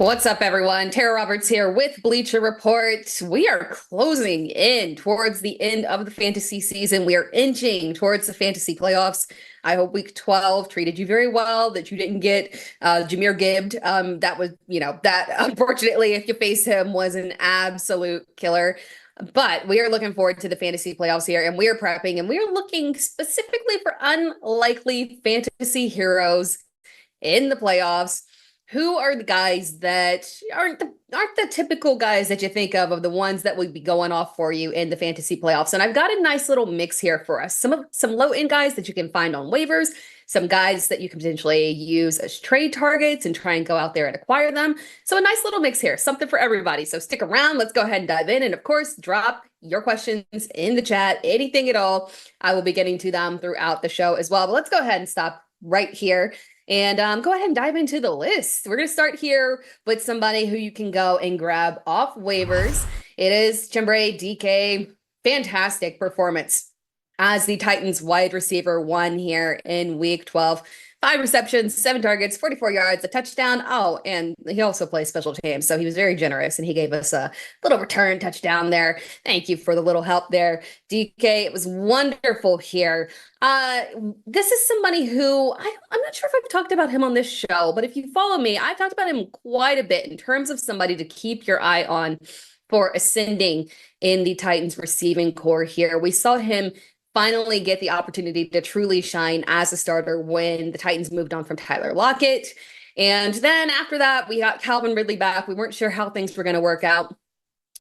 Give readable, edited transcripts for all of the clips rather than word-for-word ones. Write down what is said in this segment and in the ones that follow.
What's up, everyone? Tara Roberts here with Bleacher Report. We are closing in towards the end of the fantasy season. We are inching towards the fantasy playoffs. I hope week 12 treated you very well, that you didn't get Jameer Gibbed. That was, that unfortunately, if you face him, was an absolute killer. But we are looking forward to the fantasy playoffs here, and we are prepping, and we are looking specifically for unlikely fantasy heroes in the playoffs. Who are the guys that aren't the typical guys that you think of the ones that would be going off for you in the fantasy playoffs? And I've got a nice little mix here for us. Some low end guys that you can find on waivers, some guys that you can potentially use as trade targets and try and go out there and acquire them. So a nice little mix here, something for everybody. So stick around. Let's go ahead and dive in. And of course, drop your questions in the chat, anything at all. I will be getting to them throughout the show as well. But let's go ahead and stop right here. And go ahead and dive into the list. We're going to start here with somebody who you can go and grab off waivers. It is Chimbre DK. Fantastic performance as the Titans wide receiver one here in week 12. 5 receptions, 7 targets, 44 yards, a touchdown. Oh, and he also plays special teams, so he was very generous, and he gave us a little return touchdown there. Thank you for the little help there, DK. It was wonderful here. This is somebody who I'm not sure if I've talked about him on this show, but if you follow me, I've talked about him quite a bit in terms of somebody to keep your eye on for ascending in the Titans receiving core here. We saw him finally get the opportunity to truly shine as a starter when the Titans moved on from Tyler Lockett. And then after that, we got Calvin Ridley back. We weren't sure how things were going to work out,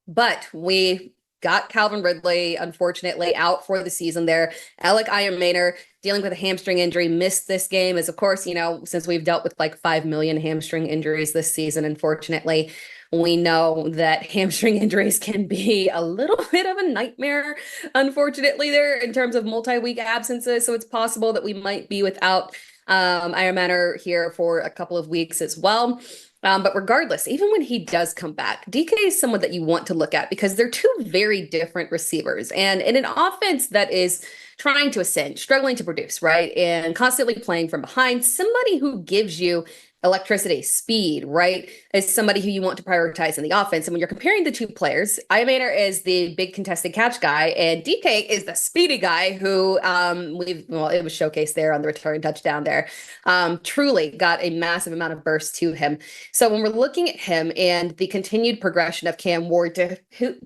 but we got Calvin Ridley, unfortunately, out for the season there. Alec Ironmaner dealing with a hamstring injury, missed this game, as of course, since we've dealt with like 5 million hamstring injuries this season, unfortunately, we know that hamstring injuries can be a little bit of a nightmare, unfortunately, there in terms of multi-week absences. So it's possible that we might be without Iron Manor here for a couple of weeks as well. But regardless, even when he does come back, DK is someone that you want to look at because they're two very different receivers. And in an offense that is trying to ascend, struggling to produce, right? And constantly playing from behind, somebody who gives you electricity, speed, right, is somebody who you want to prioritize in the offense. And when you're comparing the two players, Iamaner is the big contested catch guy, and DK is the speedy guy who it was showcased there on the return touchdown there. Truly got a massive amount of burst to him. So when we're looking at him and the continued progression of Cam Ward, to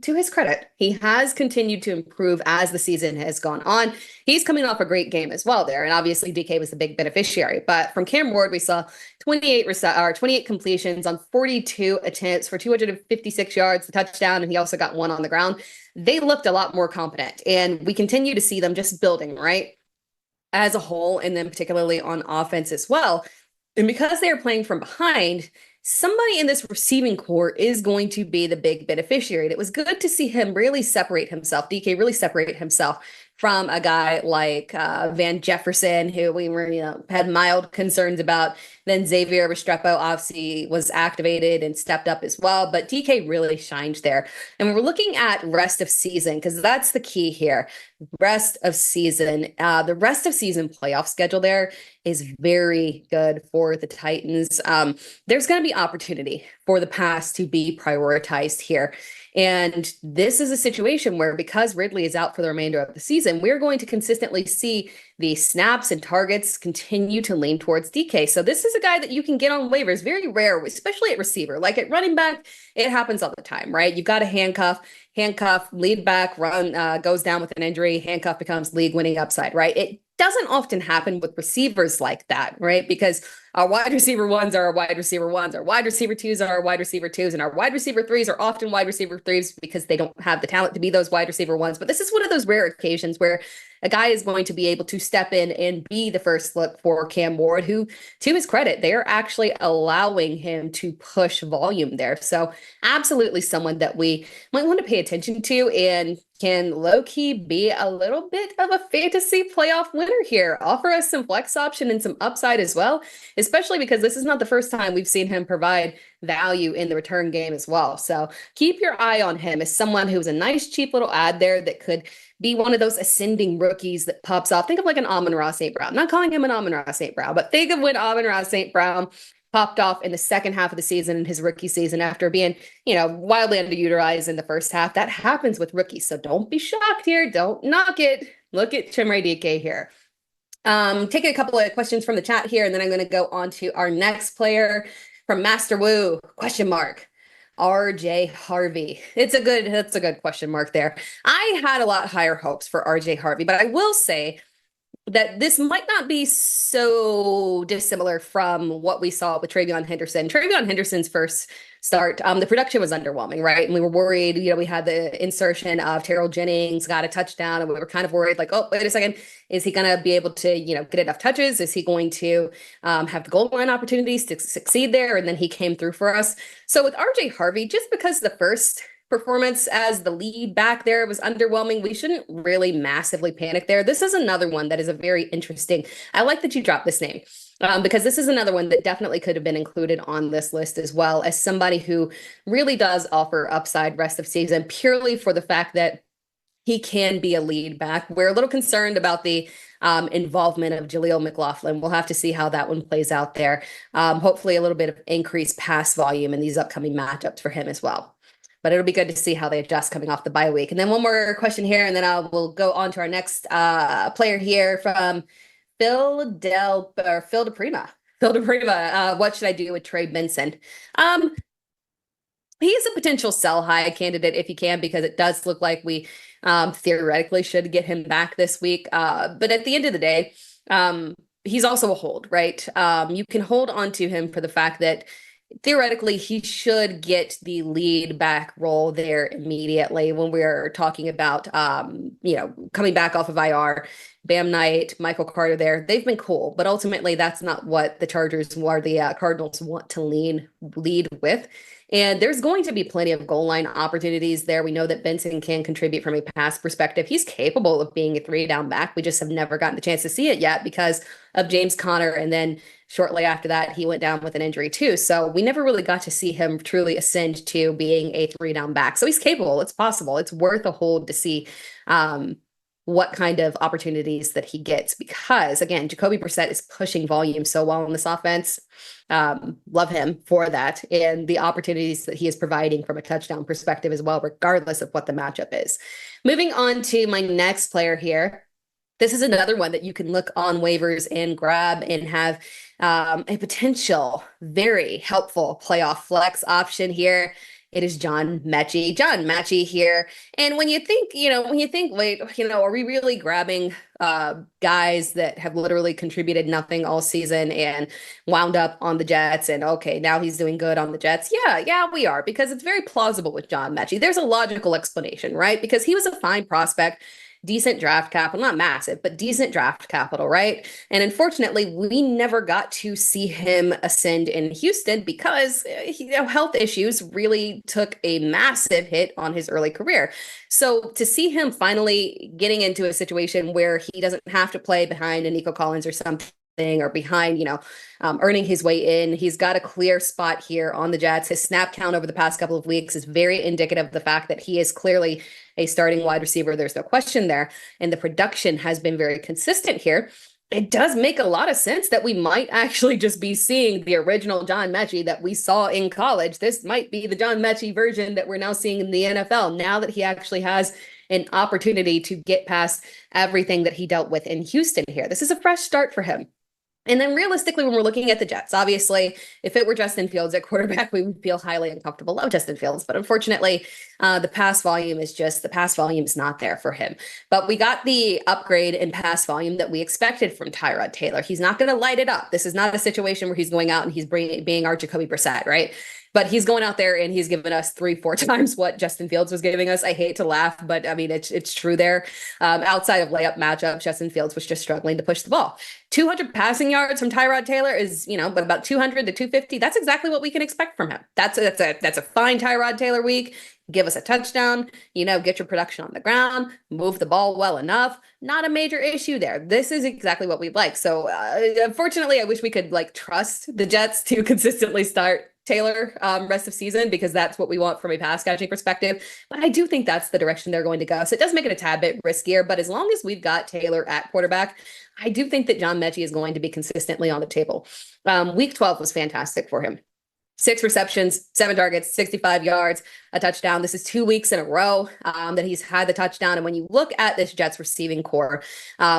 his credit, he has continued to improve as the season has gone on. He's coming off a great game as well there, and obviously DK was the big beneficiary. But from Cam Ward, we saw 28 completions on 42 attempts for 256 yards, the touchdown, and he also got one on the ground. They looked a lot more competent, and we continue to see them just building, right, as a whole, and then particularly on offense as well. And because they are playing from behind, somebody in this receiving core is going to be the big beneficiary. And it was good to see him really separate himself, DK really separate himself from a guy like Van Jefferson, who we were, had mild concerns about. Then Xavier Restrepo obviously was activated and stepped up as well, but DK really shined there. And we're looking at rest of season, because that's the key here. Rest of season. The rest of season playoff schedule there is very good for the Titans. There's going to be opportunity for the pass to be prioritized here. And this is a situation where, because Ridley is out for the remainder of the season, we're going to consistently see the snaps and targets continue to lean towards DK. So this is a guy that you can get on waivers. Very rare, especially at receiver. Like at running back, it happens all the time, right? You've got a handcuff, lead back, run, goes down with an injury, handcuff becomes league winning upside, right? It doesn't often happen with receivers like that, right? Because our wide receiver ones are our wide receiver ones, our wide receiver twos are our wide receiver twos, and our wide receiver threes are often wide receiver threes because they don't have the talent to be those wide receiver ones. But this is one of those rare occasions where a guy is going to be able to step in and be the first look for Cam Ward, who, to his credit, they are actually allowing him to push volume there. So absolutely someone that we might want to pay attention to and can low-key be a little bit of a fantasy playoff winner here. Offer us some flex option and some upside as well, especially because this is not the first time we've seen him provide value in the return game as well. So keep your eye on him as someone who's a nice, cheap little ad there that could be one of those ascending rookies that pops off. Think of like an Amon-Ra St. Brown. I'm not calling him an Amon-Ra St. Brown, but think of when Amon-Ra St. Brown popped off in the second half of the season in his rookie season after being, wildly underutilized in the first half. That happens with rookies. So don't be shocked here. Don't knock it. Look at Chimere DK here. Taking a couple of questions from the chat here, and then I'm going to go on to our next player from Master Woo, question mark. RJ Harvey. That's a good question mark there. I had a lot higher hopes for RJ Harvey, but I will say that this might not be so dissimilar from what we saw with TreVeyon Henderson. TreVeyon Henderson's first start, the production was underwhelming, right? And we were worried, we had the insertion of Terrell Jennings, got a touchdown, and we were kind of worried, like, oh, wait a second, is he going to be able to, get enough touches? Is he going to have the goal line opportunities to succeed there? And then he came through for us. So with RJ Harvey, just because the first performance as the lead back there was underwhelming, we shouldn't really massively panic there. This is another one that is a very interesting. I like that you dropped this name because this is another one that definitely could have been included on this list as well, as somebody who really does offer upside rest of season purely for the fact that he can be a lead back. We're a little concerned about the involvement of Jaleel McLaughlin. We'll have to see how that one plays out there. Hopefully a little bit of increased pass volume in these upcoming matchups for him as well. But it'll be good to see how they adjust coming off the bye week. And then one more question here, and then we'll go on to our next player here from Phil DePrima. Phil DePrima, what should I do with Trey Benson? He is a potential sell high candidate if he can, because it does look like we theoretically should get him back this week. But at the end of the day, he's also a hold, right? You can hold on to him for the fact that theoretically he should get the lead back role there immediately when we're talking about, coming back off of IR. Bam Knight, Michael Carter there, they've been cool, but ultimately that's not what the Chargers or the Cardinals want to lead with. And there's going to be plenty of goal line opportunities there. We know that Benson can contribute from a pass perspective. He's capable of being a 3-down back. We just have never gotten the chance to see it yet because of James Conner. And then shortly after that, he went down with an injury too. So we never really got to see him truly ascend to being a 3-down back. So he's capable. It's possible. It's worth a hold to see what kind of opportunities that he gets, because again, Jacoby Brissett is pushing volume so well in this offense. Love him for that, and the opportunities that he is providing from a touchdown perspective as well, regardless of what the matchup is. Moving on to my next player here. This is another one that you can look on waivers and grab and have a potential very helpful playoff flex option here. It is John Mechie. John Mechie here. And when you think, wait, are we really grabbing guys that have literally contributed nothing all season and wound up on the Jets, and okay, now he's doing good on the Jets? Yeah, we are, because it's very plausible with John Mechie. There's a logical explanation, right? Because he was a fine prospect, decent draft capital, not massive, but decent draft capital, right? And unfortunately, we never got to see him ascend in Houston because, health issues really took a massive hit on his early career. So to see him finally getting into a situation where he doesn't have to play behind a Nico Collins or something, or behind, earning his way in. He's got a clear spot here on the Jets. His snap count over the past couple of weeks is very indicative of the fact that he is clearly a starting wide receiver. There's no question there. And the production has been very consistent here. It does make a lot of sense that we might actually just be seeing the original John Mechie that we saw in college. This might be the John Mechie version that we're now seeing in the NFL, now that he actually has an opportunity to get past everything that he dealt with in Houston here. This is a fresh start for him. And then realistically, when we're looking at the Jets, obviously, if it were Justin Fields at quarterback, we would feel highly uncomfortable. Love Justin Fields, but unfortunately, the pass volume is not there for him. But we got the upgrade in pass volume that we expected from Tyrod Taylor. He's not going to light it up. This is not a situation where he's going out and he's being our Jacoby Brissett, right? But he's going out there and he's given us 3-4 times what Justin Fields was giving us. I hate to laugh, but I mean, it's true there. Outside of layup matchups, Justin Fields was just struggling to push the ball. 200 passing yards from Tyrod Taylor is, about 200 to 250. That's exactly what we can expect from him. That's a fine Tyrod Taylor week. Give us a touchdown, get your production on the ground, move the ball well enough. Not a major issue there. This is exactly what we'd like. So unfortunately, I wish we could trust the Jets to consistently start Taylor rest of season because that's what we want from a pass catching perspective. But I do think that's the direction they're going to go. So it does make it a tad bit riskier. But as long as we've got Taylor at quarterback, I do think that John Mechie is going to be consistently on the table. Week 12 was fantastic for him. 6 receptions, 7 targets, 65 yards, a touchdown. This is 2 weeks in a row that he's had the touchdown. And when you look at this Jets receiving core,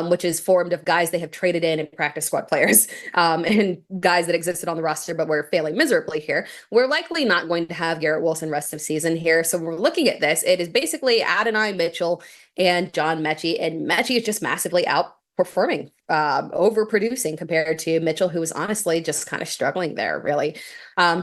which is formed of guys they have traded in and practice squad players and guys that existed on the roster but were failing miserably here, we're likely not going to have Garrett Wilson rest of season here. So we're looking at this. It is basically Adonai Mitchell and John Mechie, and Mechie is just massively outperforming, overproducing compared to Mitchell, who was honestly just kind of struggling there, really.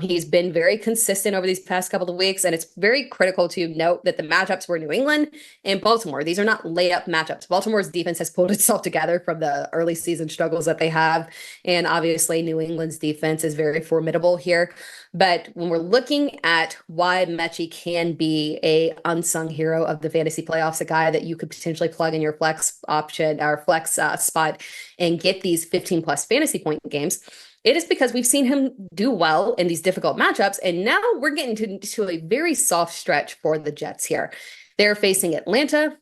He's been very consistent over these past couple of weeks, and it's very critical to note that the matchups were New England and Baltimore. These are not layup matchups. Baltimore's defense has pulled itself together from the early season struggles that they have, and obviously New England's defense is very formidable here. But when we're looking at why Mechie can be a unsung hero of the fantasy playoffs, a guy that you could potentially plug in your flex option or flex spot and get these 15 plus fantasy point games, it is because we've seen him do well in these difficult matchups. And now we're getting to a very soft stretch for the Jets here. They're facing Atlanta,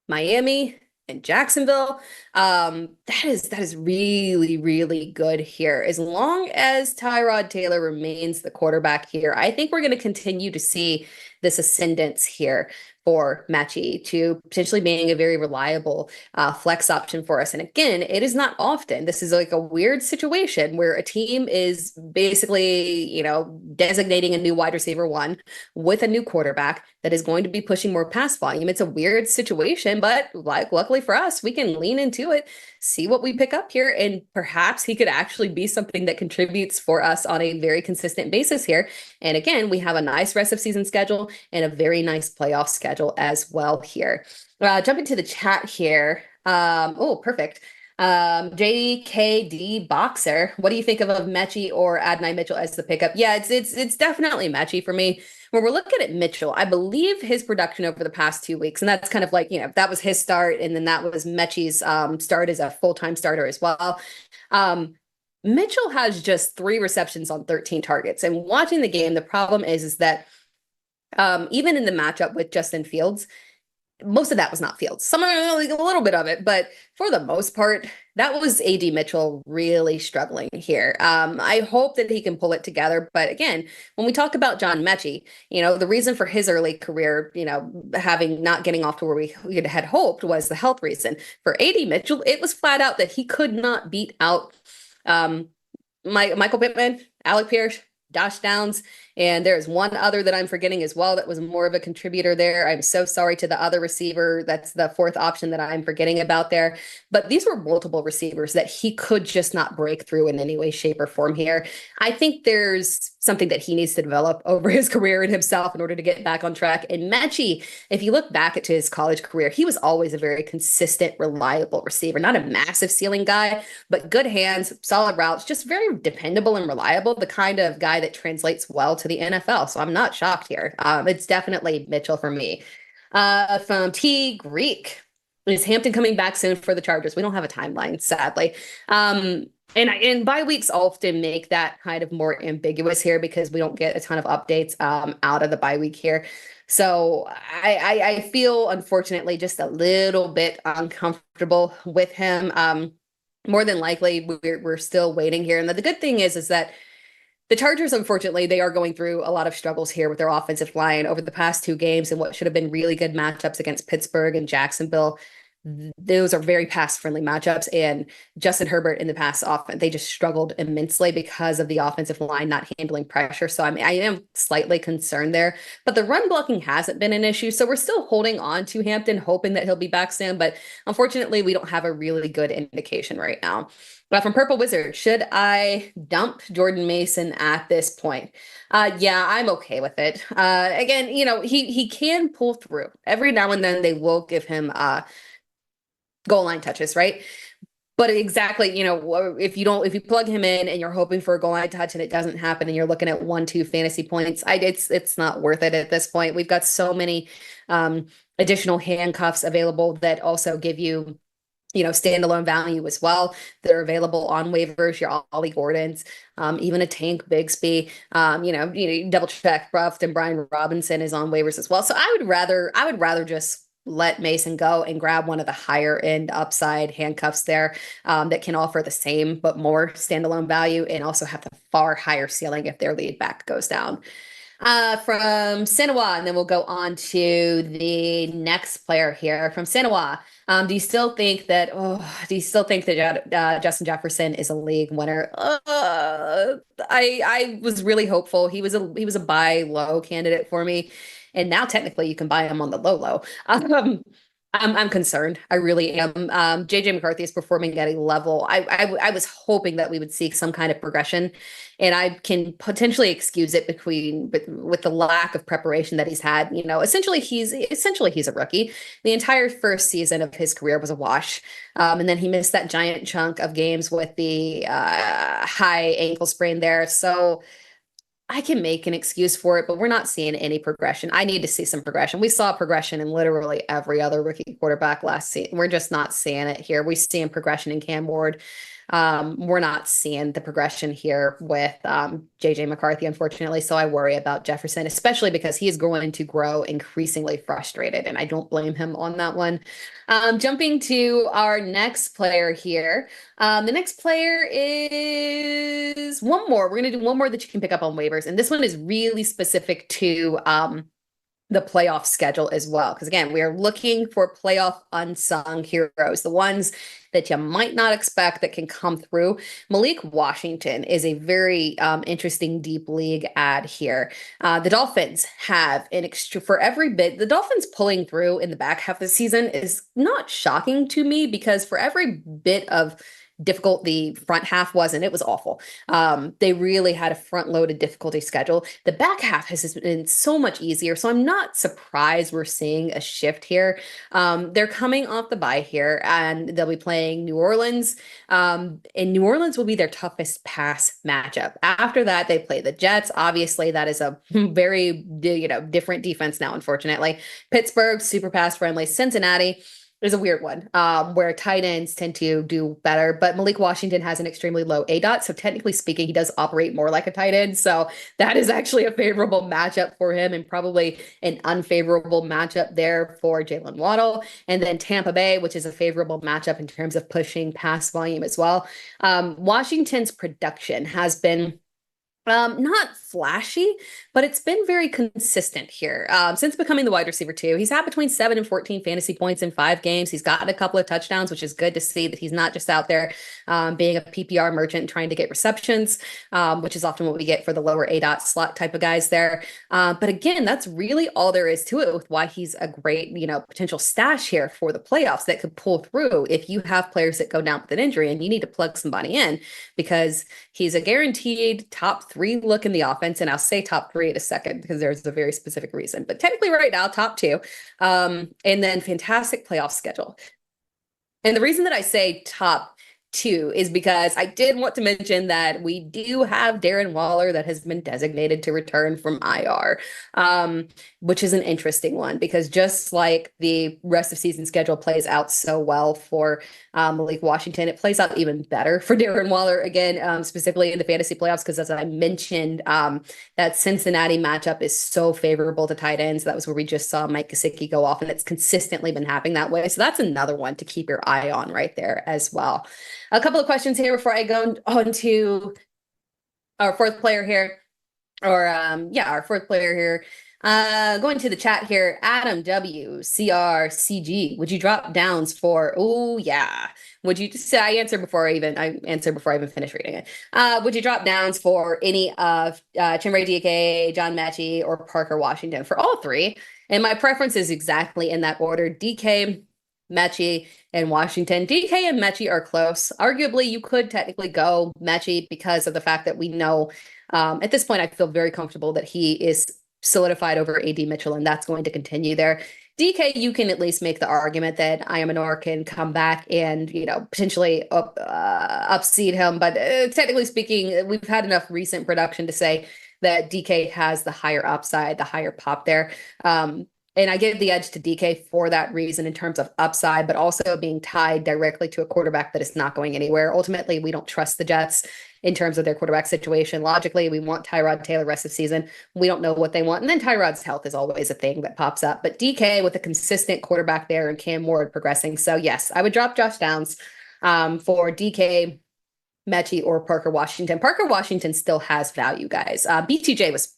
Miami, and Jacksonville. That is really, really good here. As long as Tyrod Taylor remains the quarterback here, I think we're going to continue to see this ascendance here for Mechie to potentially being a very reliable flex option for us. And again, it is not often. This is like a weird situation where a team is basically, designating a new wide receiver one with a new quarterback that is going to be pushing more pass volume. It's a weird situation, but luckily for us, we can lean into it, see what we pick up here, and perhaps he could actually be something that contributes for us on a very consistent basis here. And again, we have a nice rest of season schedule and a very nice playoff schedule as well here. Jumping to the chat here. Oh, perfect. JKD Boxer, what do you think of Mechie or Adonai Mitchell as the pickup? Yeah, it's definitely Mechie for me. When we're looking at Mitchell, I believe his production over the past 2 weeks, and that's kind of like, that was his start, and then that was Mechie's start as a full-time starter as well. Mitchell has just 3 receptions on 13 targets. And watching the game, the problem is that even in the matchup with Justin Fields, most of that was not Fields. Some like a little bit of it, but for the most part, that was AD Mitchell really struggling here. I hope that he can pull it together. But again, when we talk about John Mechie, the reason for his early career, having not getting off to where we had hoped was the health reason. For AD Mitchell, it was flat out that he could not beat out Michael Pittman, Alec Pierce, Josh Downs, and there's one other that I'm forgetting as well that was more of a contributor there. I'm so sorry to the other receiver. That's the 4th option that I'm forgetting about there. But these were multiple receivers that he could just not break through in any way, shape, or form here. I think there's something that he needs to develop over his career and himself in order to get back on track. And Mechie, if you look back at his college career, he was always a very consistent, reliable receiver. Not a massive ceiling guy, but good hands, solid routes, just very dependable and reliable, the kind of guy that translates well to the NFL. So I'm not shocked here. It's definitely Mitchell for me. From T Greek, is Hampton coming back soon for the Chargers? We don't have a timeline, sadly. And bye weeks often make that kind of more ambiguous here because we don't get a ton of updates out of the bye week here. So I feel, unfortunately, just a little bit uncomfortable with him. More than likely, we're still waiting here. And the good thing is that the Chargers, unfortunately, they are going through a lot of struggles here with their offensive line over the past 2 games and what should have been really good matchups against Pittsburgh and Jacksonville. Those are very pass-friendly matchups, and Justin Herbert in the pass offense, they just struggled immensely because of the offensive line not handling pressure. So I am slightly concerned there, but the run blocking hasn't been an issue. So we're still holding on to Hampton, hoping that he'll be back soon. But unfortunately, we don't have a really good indication right now. But from Purple Wizard, should I dump Jordan Mason at this point? Yeah, I'm okay with it. Again, he can pull through. Every now and then they will give him goal line touches, right? But exactly, if you plug him in and you're hoping for a goal line touch and it doesn't happen and you're looking at 1-2 fantasy points, it's not worth it at this point. We've got so many additional handcuffs available that also give you standalone value as well. They're available on waivers, your Ollie Gordons, even a Tank Bigsby. Double check Ruffed and Brian Robinson is on waivers as well. So I would rather just let Mason go and grab one of the higher end upside handcuffs there that can offer the same but more standalone value and also have the far higher ceiling if their lead back goes down. From Sinawa, and then we'll go on to the next player here from Sinawa. Do you still think that Justin Jefferson is a league winner? I was really hopeful. He was a buy low candidate for me. And now technically you can buy him on the low low. I'm concerned. I really am. JJ McCarthy is performing at a level. I was hoping that we would see some kind of progression, and I can potentially excuse it with the lack of preparation that he's had. Essentially he's a rookie. The entire first season of his career was a wash, and then he missed that giant chunk of games with the high ankle sprain there. So I can make an excuse for it, but we're not seeing any progression. I need to see some progression. We saw progression in literally every other rookie quarterback last season. We're just not seeing it here. We're seeing progression in Cam Ward. We're not seeing the progression here with JJ McCarthy, unfortunately. So I worry about Jefferson, especially because he is going to grow increasingly frustrated, and I don't blame him on that one. Jumping to our next player here. The next player is one more. We're going to do one more that you can pick up on waivers. And this one is really specific to the playoff schedule as well. Because again, we are looking for playoff unsung heroes, the ones that you might not expect that can come through. Malik Washington is a very interesting deep league ad here. The Dolphins have an extra for every bit. The Dolphins pulling through in the back half of the season is not shocking to me because for every bit of difficult the front half was, and it was awful. They really had a front-loaded difficulty schedule. The back half has been so much easier, so I'm not surprised we're seeing a shift here. They're coming off the bye here, and they'll be playing New Orleans, and New Orleans will be their toughest pass matchup. After that, they play the Jets. Obviously, that is a very different defense now, unfortunately. Pittsburgh, super pass friendly. Cincinnati is a weird one where tight ends tend to do better, but Malik Washington has an extremely low ADOT. So technically speaking, he does operate more like a tight end. So that is actually a favorable matchup for him and probably an unfavorable matchup there for Jalen Waddle. And then Tampa Bay, which is a favorable matchup in terms of pushing pass volume as well. Washington's production has been not flashy, but it's been very consistent here. Since becoming the wide receiver two, he's had between 7 and 14 fantasy points in 5 games. He's gotten a couple of touchdowns, which is good to see that he's not just out there being a PPR merchant trying to get receptions, which is often what we get for the lower ADOT slot type of guys there. But again, that's really all there is to it with why he's a great, potential stash here for the playoffs that could pull through if you have players that go down with an injury and you need to plug somebody in because he's a guaranteed top 3 look in the offense. And I'll say top 3 in a second because there's a very specific reason. But technically right now, top 2. And then fantastic playoff schedule. And the reason that I say top 2 is because I did want to mention that we do have Darren Waller that has been designated to return from IR, which is an interesting one because just like the rest of season schedule plays out so well for Malik Washington, it plays out even better for Darren Waller again, specifically in the fantasy playoffs because as I mentioned, that Cincinnati matchup is so favorable to tight ends. That was where we just saw Mike Gesicki go off, and it's consistently been happening that way. So that's another one to keep your eye on right there as well. A couple of questions here before I go on to our fourth player here, our fourth player here. Going to the chat here, Adam W, CRCG. Would you drop downs for? Oh yeah. Would you say I answered before I even finished reading it? Would you drop downs for any of Chimere DK, John Mechie, or Parker Washington for all 3? And my preference is exactly in that order: DK, Mechie, and Washington. DK and Mechie are close. Arguably, you could technically go Mechie because of the fact that we know at this point, I feel very comfortable that he is solidified over AD Mitchell, and that's going to continue there. DK, you can at least make the argument that Iamanor can come back and, potentially upseed him. But technically speaking, we've had enough recent production to say that DK has the higher upside, the higher pop there. And I give the edge to DK for that reason in terms of upside, but also being tied directly to a quarterback that is not going anywhere. Ultimately, we don't trust the Jets in terms of their quarterback situation. Logically, we want Tyrod Taylor rest of season. We don't know what they want. And then Tyrod's health is always a thing that pops up. But DK with a consistent quarterback there and Cam Ward progressing. So yes, I would drop Josh Downs for DK, Mechie, or Parker Washington. Parker Washington still has value, guys. BTJ was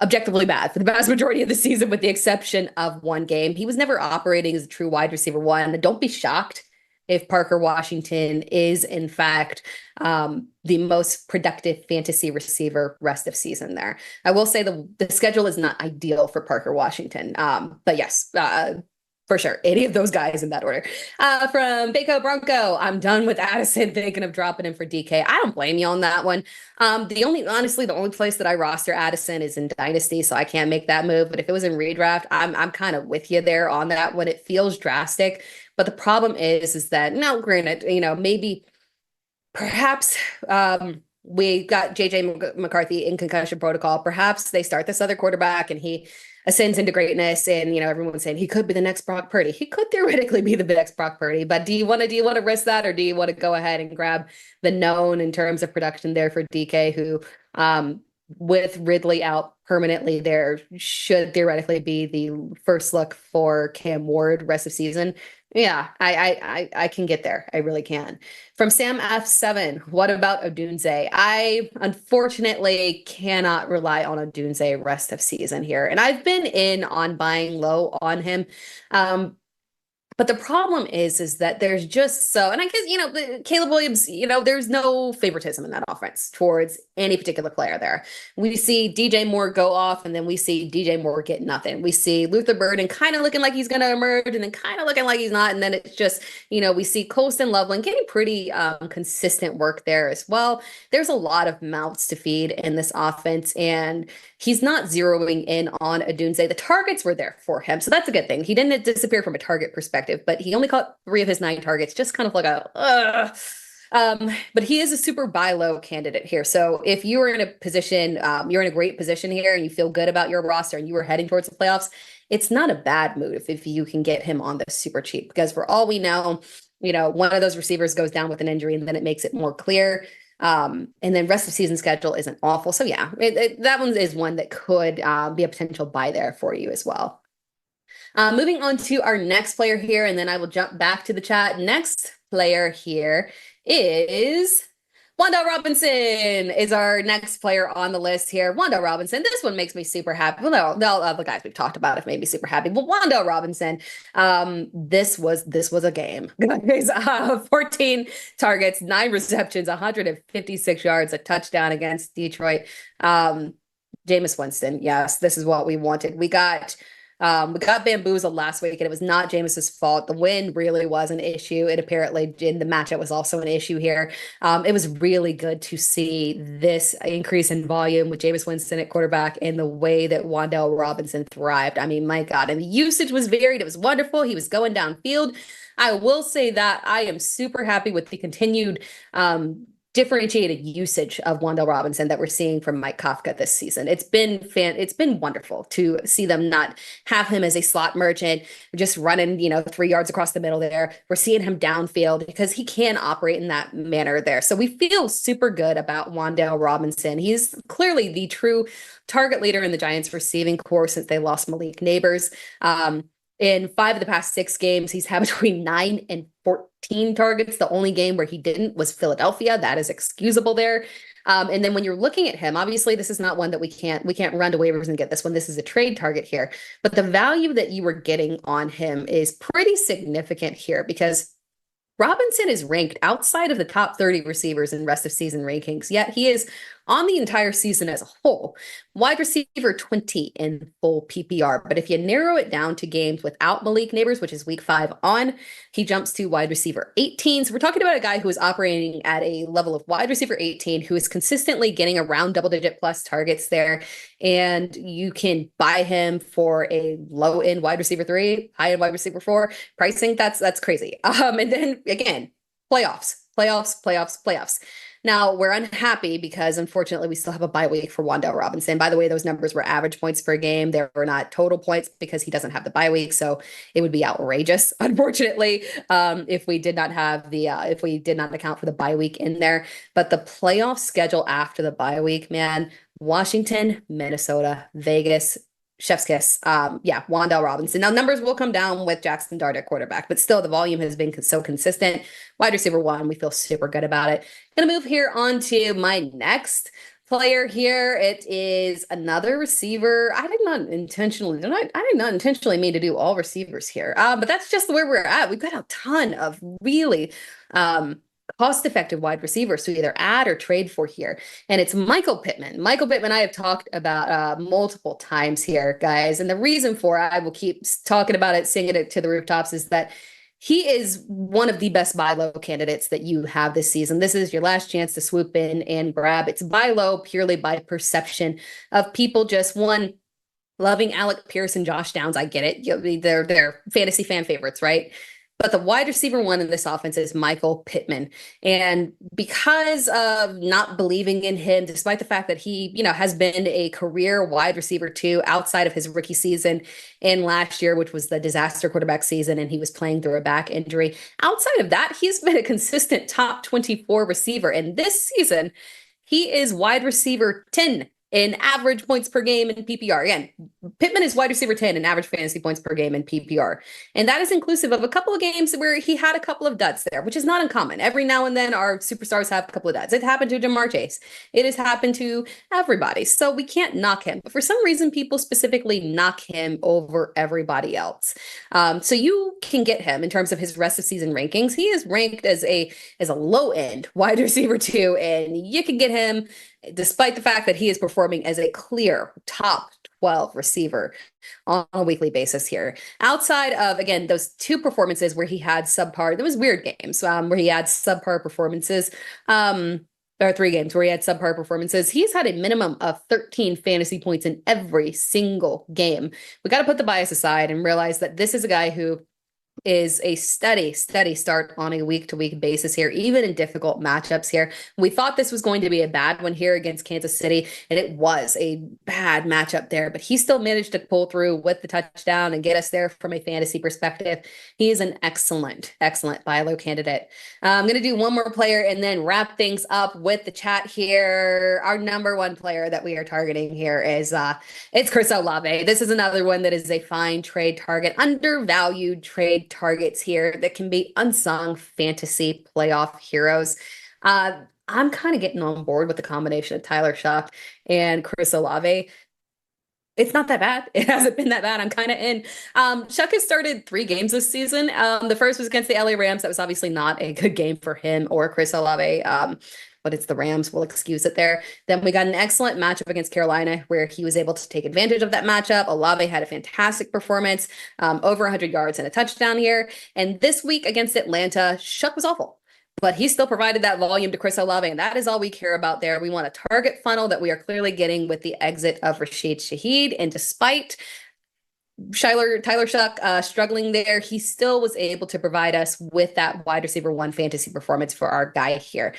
objectively bad for the vast majority of the season, with the exception of one game. He was never operating as a true wide receiver one. Don't be shocked if Parker Washington is, in fact, the most productive fantasy receiver rest of season there. I will say the schedule is not ideal for Parker Washington. But yes, for sure. Any of those guys in that order. From Baco Bronco, I'm done with Addison, thinking of dropping him for DK. I don't blame you on that one. Honestly, the only place that I roster Addison is in Dynasty, so I can't make that move. But if it was in redraft, I'm kind of with you there on that when it feels drastic. But the problem is that, now granted, maybe perhaps we got JJ McCarthy in concussion protocol. Perhaps they start this other quarterback and he ascends into greatness, and everyone's saying he could be the next Brock Purdy. He could theoretically be the next Brock Purdy, but do you want to risk that, or do you want to go ahead and grab the known in terms of production there for DK, who with Ridley out permanently there should theoretically be the first look for Cam Ward rest of season? Yeah, I can get there. I really can. From Sam F7, what about Odunze? I unfortunately cannot rely on Odunze rest of season here. And I've been in on buying low on him. But the problem is that there's just and I guess, Caleb Williams, there's no favoritism in that offense towards any particular player there. We see DJ Moore go off, and then we see DJ Moore get nothing. We see Luther Burden kind of looking like he's going to emerge, and then kind of looking like he's not. And then it's just, we see Colston Loveland getting pretty consistent work there as well. There's a lot of mouths to feed in this offense, and he's not zeroing in on Odunze. The targets were there for him, so that's a good thing. He didn't disappear from a target perspective, but he only caught 3 of his 9 targets, just kind of like but he is a super buy low candidate here. So if you are in a position, you're in a great position here and you feel good about your roster and you are heading towards the playoffs, it's not a bad move if you can get him on the super cheap, because for all we know, one of those receivers goes down with an injury and then it makes it more clear. And then rest of season schedule isn't awful. So yeah, that one is one that could be a potential buy there for you as well. Moving on to our next player here, and then I will jump back to the chat. Next player here is Wan'Dale Robinson is our next player on the list here. Wan'Dale Robinson, this one makes me super happy. Well, no, the guys we've talked about have made me super happy. But Wan'Dale Robinson, this was a game. Guys, 14 targets, 9 receptions, 156 yards, a touchdown against Detroit. Jameis Winston, yes, this is what we wanted. We got bamboozled last week, and it was not Jameis's fault. The wind really was an issue. It apparently in the matchup was also an issue here. It was really good to see this increase in volume with Jameis Winston at quarterback and the way that Wan'Dale Robinson thrived. I mean, my God, and the usage was varied. It was wonderful. He was going downfield. I will say that I am super happy with the continued differentiated usage of Wan'Dale Robinson that we're seeing from Mike Kafka this season. It's been wonderful to see them not have him as a slot merchant, just running, 3 yards across the middle there. We're seeing him downfield because he can operate in that manner there. So we feel super good about Wan'Dale Robinson. He's clearly the true target leader in the Giants receiving corps since they lost Malik Neighbors. In 5 of the past 6 games, he's had between 9 and 14 targets. The only game where he didn't was Philadelphia. That is excusable there. And then when you're looking at him, obviously this is not one that we can't run to waivers and get this one. This is a trade target here. But the value that you were getting on him is pretty significant here, because Robinson is ranked outside of the top 30 receivers in rest of season rankings, yet he is on the entire season as a whole wide receiver 20 in full PPR. But if you narrow it down to games without Malik Neighbors, which is week 5 on, he jumps to wide receiver 18. So we're talking about a guy who is operating at a level of wide receiver 18, who is consistently getting around double-digit plus targets there. And you can buy him for a low-end wide receiver 3, high-end wide receiver 4 pricing. That's crazy. And then again, playoffs. Now, we're unhappy because unfortunately we still have a bye week for Wan'Dale Robinson. By the way, those numbers were average points per game. They were not total points because he doesn't have the bye week. So it would be outrageous, unfortunately, if we did not have if we did not account for the bye week in there. But the playoff schedule after the bye week, man, Washington, Minnesota, Vegas, chef's kiss. Yeah, Wan'Dale Robinson. Now numbers will come down with Jackson Dart at quarterback, but still the volume has been so consistent. Wide receiver one, we feel super good about it. Gonna move here on to my next player here. It is another receiver. I did not intentionally mean to do all receivers here. But that's just where we're at. We've got a ton of really cost-effective wide receivers to either add or trade for here. And it's Michael Pittman. Michael Pittman, I have talked about multiple times here, guys. And the reason for it, I will keep talking about it, singing it to the rooftops, is that he is one of the best buy low candidates that you have this season. This is your last chance to swoop in and grab. It's buy low purely by perception of people just loving Alec Pierce and Josh Downs. I get it. They're fantasy fan favorites, right? But the wide receiver one in this offense is Michael Pittman. And because of not believing in him, despite the fact that he, has been a career wide receiver too, outside of his rookie season and last year, which was the disaster quarterback season, and he was playing through a back injury. Outside of that, he's been a consistent top 24 receiver. And this season, he is wide receiver 10 in average points per game in PPR. Again, Pittman is wide receiver 10 in average fantasy points per game in PPR. And that is inclusive of a couple of games where he had a couple of duds there, which is not uncommon. Every now and then our superstars have a couple of duds. It happened to Jamar Chase. It has happened to everybody. So we can't knock him. But for some reason, people specifically knock him over everybody else. So you can get him in terms of his rest of season rankings. He is ranked as a low end wide receiver 2, and you can get him despite the fact that he is performing as a clear top 12 receiver on a weekly basis here. Outside of, again, those 2 performances where he had subpar, there was weird games where he had subpar performances, or 3 games where he had subpar performances. He's had a minimum of 13 fantasy points in every single game. We got to put the bias aside and realize that this is a guy who is a steady start on a week-to-week basis here, even in difficult matchups here. We thought this was going to be a bad one here against Kansas City, and it was a bad matchup there, but he still managed to pull through with the touchdown and get us there from a fantasy perspective. He is an excellent buy low candidate. I'm going to do one more player and then wrap things up with the chat here. Our number 1 player that we are targeting here is it's Chris Olave. This is another one that is a fine trade target, undervalued trade targets here that can be unsung fantasy playoff heroes. I'm kind of getting on board with the combination of Tyler Shough and Chris Olave. It's not that bad. It hasn't been that bad. I'm kind of in. Shough has started 3 games this season. The first was against the LA Rams. That was obviously not a good game for him or Chris Olave. But it's the Rams. We'll excuse it there. Then we got an excellent matchup against Carolina where he was able to take advantage of that matchup. Olave had a fantastic performance, over 100 yards and a touchdown here. And this week against Atlanta, Shough was awful. But he still provided that volume to Chris Olave, and that is all we care about there. We want a target funnel that we are clearly getting with the exit of Rashid Shaheed. And despite Tyler Shough struggling there, he still was able to provide us with that wide receiver 1 fantasy performance for our guy here.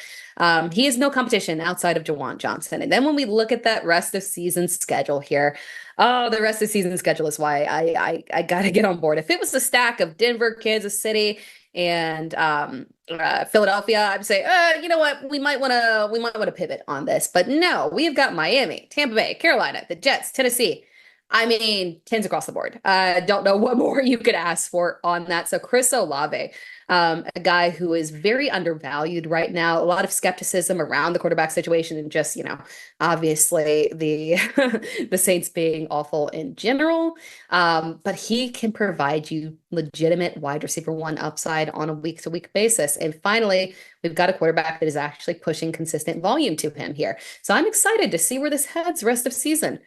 He is no competition outside of Jawan Johnson. And then when we look at that rest of season schedule here, the rest of season schedule is why I got to get on board. If it was a stack of Denver, Kansas City, and Philadelphia, I would say, you know what, we might want to pivot on this. But no, we've got Miami, Tampa Bay, Carolina, the Jets, Tennessee. I mean, 10s across the board. I don't know what more you could ask for on that. So Chris Olave, a guy who is very undervalued right now. A lot of skepticism around the quarterback situation and just, obviously the the Saints being awful in general. But he can provide you legitimate wide receiver 1 upside on a week-to-week basis. And finally, we've got a quarterback that is actually pushing consistent volume to him here. So I'm excited to see where this heads rest of season.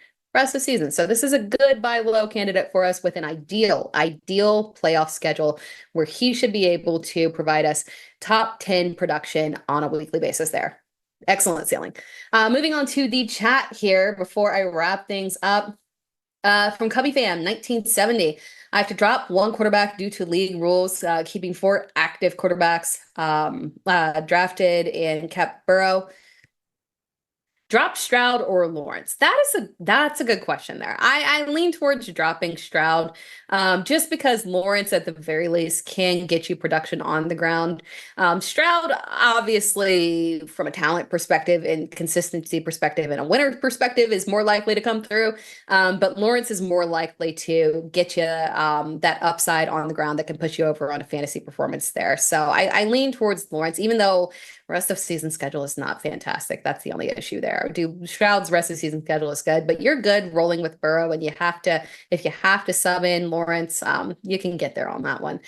So this is a good buy low candidate for us with an ideal playoff schedule where he should be able to provide us top 10 production on a weekly basis there. Excellent ceiling. Moving on to the chat here before I wrap things up. From Cubby Fam, 1970. I have to drop one quarterback due to league rules, keeping four active quarterbacks drafted and kept Burrow. Drop Stroud or Lawrence? That's a good question there. I lean towards dropping Stroud, just because Lawrence at the very least can get you production on the ground. Stroud, obviously, from a talent perspective and consistency perspective and a winner perspective, is more likely to come through. But Lawrence is more likely to get you that upside on the ground that can push you over on a fantasy performance there. So I lean towards Lawrence, even though rest of season schedule is not fantastic. That's the only issue there. Do Stroud's rest of season schedule is good, but you're good rolling with Burrow, and if you have to sub in Lawrence, you can get there on that one.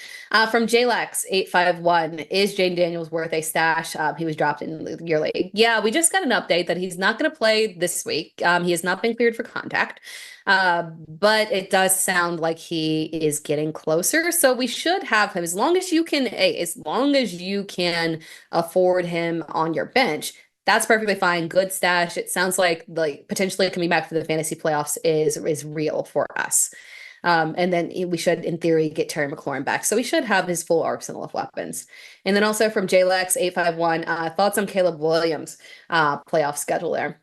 From JLex 851, is Jane Daniels worth a stash? He was dropped in your league. Yeah, we just got an update that he's not going to play this week. He has not been cleared for contact. But it does sound like he is getting closer. So we should have him as long as you can, as long as you can afford him on your bench. That's perfectly fine. Good stash. It sounds like potentially coming back for the fantasy playoffs is real for us. And then we should, in theory, get Terry McLaurin back. So we should have his full arsenal of weapons. And then also from JLex 851, thoughts on Caleb Williams' playoff schedule there.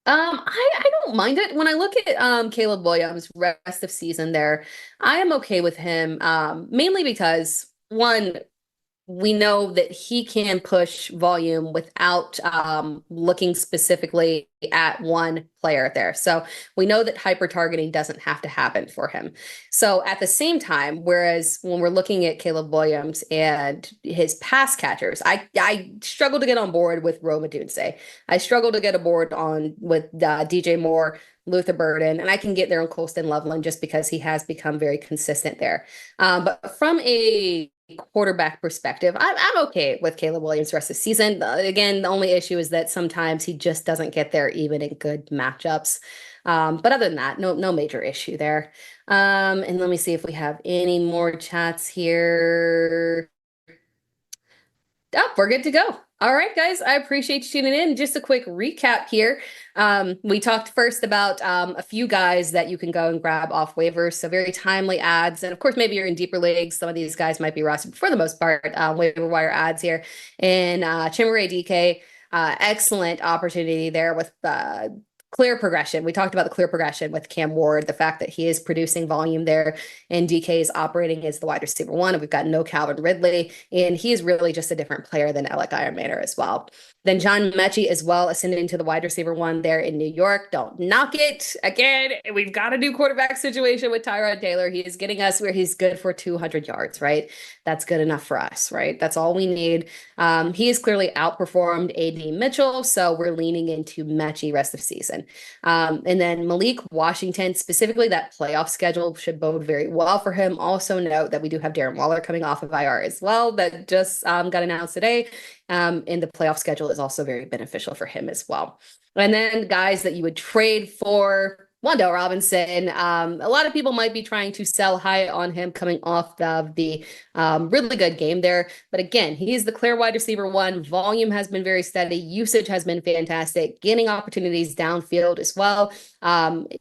I don't mind it. When I look at Caleb Williams' rest of season there, I am okay with him, mainly because one, we know that he can push volume without looking specifically at one player there. So we know that hyper targeting doesn't have to happen for him. So at the same time, whereas when we're looking at Caleb Williams and his pass catchers, I struggle to get on board with Rome Odunze. I struggle to get aboard on with DJ Moore, Luther Burden, and I can get there on Colston Loveland just because he has become very consistent there. But from a quarterback perspective, I'm okay with Caleb Williams the rest of the season. Again, the only issue is that sometimes he just doesn't get there even in good matchups. But other than that, no major issue there. And let me see if we have any more chats here. Oh, we're good to go. All right, guys, I appreciate you tuning in. Just a quick recap here. We talked first about a few guys that you can go and grab off waivers. So very timely ads. And of course, maybe you're in deeper leagues. Some of these guys might be rostered for the most part, waiver wire ads here. And Chimere DK, excellent opportunity there with clear progression. We talked about the clear progression with Cam Ward, the fact that he is producing volume there, and DK is operating as the wide receiver one. And we've got no Calvin Ridley, and he is really just a different player than Alec Iron Manor as well. Then John Mechie as well, ascending to the wide receiver one there in New York. Don't knock it. Again, we've got a new quarterback situation with Tyrod Taylor. He is getting us where he's good for 200 yards, right? That's good enough for us, right? That's all we need. He has clearly outperformed A.D. Mitchell, so we're leaning into Mechie rest of season. And then Malik Washington, specifically that playoff schedule should bode very well for him. Also note that we do have Darren Waller coming off of IR as well. That just got announced today. And the playoff schedule is also very beneficial for him as well. And then guys that you would trade for, Wando Robinson. A lot of people might be trying to sell high on him coming off of the really good game there. But again, he's the clear wide receiver one. Volume has been very steady. Usage has been fantastic. Gaining opportunities downfield as well.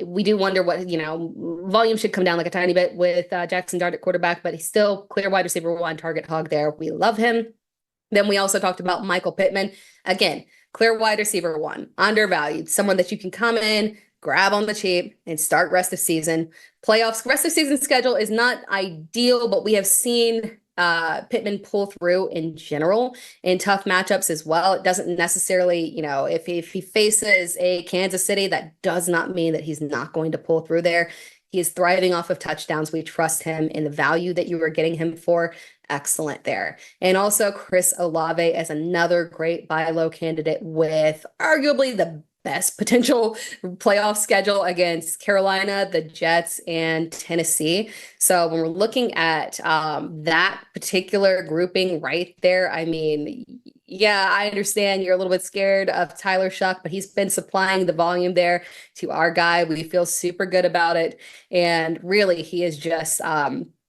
We do wonder what, volume should come down like a tiny bit with Jackson Dart at quarterback, but he's still clear wide receiver one, target hog there. We love him. Then we also talked about Michael Pittman. Again, clear wide receiver one, undervalued, someone that you can come in, grab on the cheap, and start rest of season. Playoffs, rest of season schedule is not ideal, but we have seen Pittman pull through in general in tough matchups as well. It doesn't necessarily, if he faces a Kansas City, that does not mean that he's not going to pull through there. He is thriving off of touchdowns. We trust him in the value that you were getting him for. Excellent there. And also Chris Olave as another great buy low candidate with arguably the best potential playoff schedule against Carolina, the Jets, and Tennessee. So when we're looking at that particular grouping right there, I mean, yeah, I understand you're a little bit scared of Tyler Shuck, but he's been supplying the volume there to our guy. We feel super good about it. And really, he is just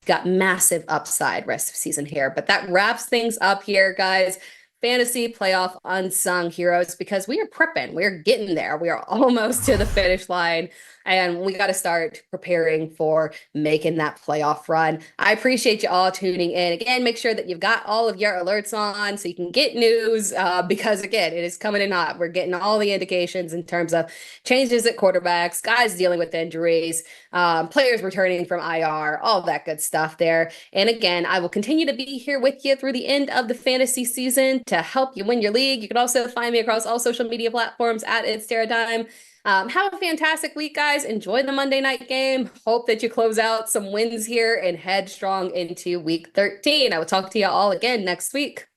got massive upside rest of season here. But that wraps things up here, guys. Fantasy playoff unsung heroes, because we are prepping. We're getting there. We are almost to the finish line. and we got to start preparing for making that playoff run. I appreciate you all tuning in. Again, make sure that you've got all of your alerts on so you can get news because, again, it is coming in hot. We're getting all the indications in terms of changes at quarterbacks, guys dealing with injuries, players returning from IR, all that good stuff there. And again, I will continue to be here with you through the end of the fantasy season to help you win your league. You can also find me across all social media platforms at It's Tara Dime. Have a fantastic week, guys. Enjoy the Monday night game. Hope that you close out some wins here and head strong into week 13. I will talk to you all again next week.